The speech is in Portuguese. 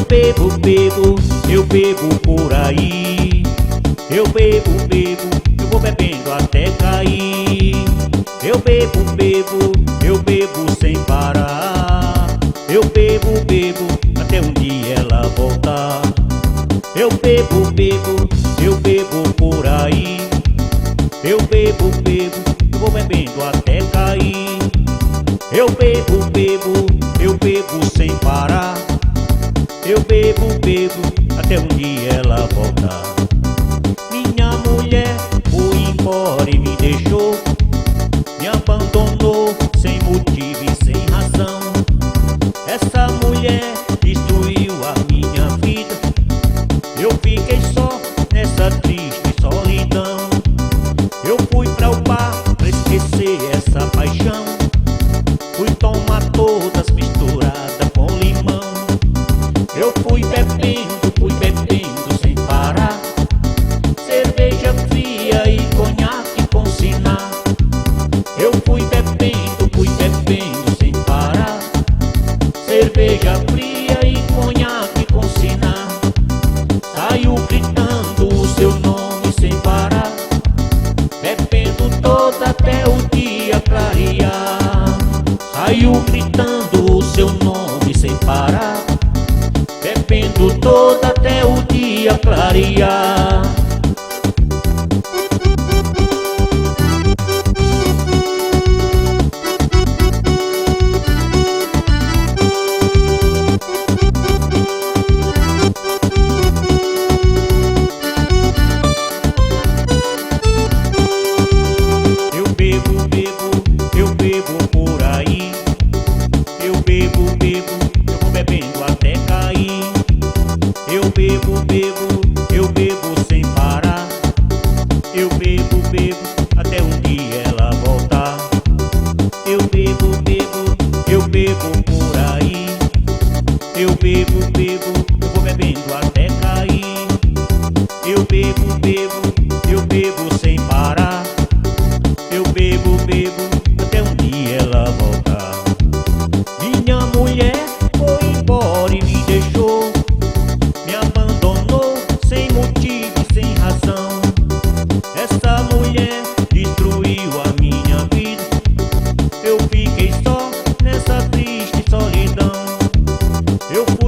bebo, bebo, eu bebo por aí. Eu bebo, bebo, eu vou bebendo até cair. Eu bebo, bebo, eu bebo sem parar. Eu bebo, bebo, até um dia ela voltar. Eu bebo, bebo, eu bebo por aí. Eu bebo, bebo, eu vou bebendo até cair. Eu bebo, bebo, eu bebo sem parar. Eu bebo, bebo, até um dia ela voltar. Minha mulher foi embora e me deixou, me abandonou sem motivo e sem razão. Essa mulher destruiu a minha vida. Eu fiquei só nessa triste solidão. Eu fui pra o bar pra esquecer essa paixão. Fui tomar todas misturadas com limão. Eu fui bebendo sem parar. Cerveja fria e conhaque com sinar. Eu fui bebendo sem parar. Cerveja fria e conhaque com sinar. Saiu gritando o seu nome sem parar. Bebendo toda até o dia clarear. Saiu gritando o seu nome sem parar. Bebendo toda até o dia clarear. Eu bebo, bebo, eu bebo por aí. Eu bebo, bebo, eu vou bebendo até cair. Eu bebo, bebo, eu bebo sem parar. Eu bebo, bebo, até um dia ela voltar. Eu bebo, bebo, eu bebo por aí. Eu bebo, bebo, eu vou bebendo até cair. Eu bebo, bebo, eu bebo sem parar. Eu bebo, bebo, até um dia ela voltar. Minha mulher foi embora e me deixou, me abandonou sem motivo e sem razão. Essa mulher destruiu a minha vida. Eu fiquei só nessa triste solidão. Eu fui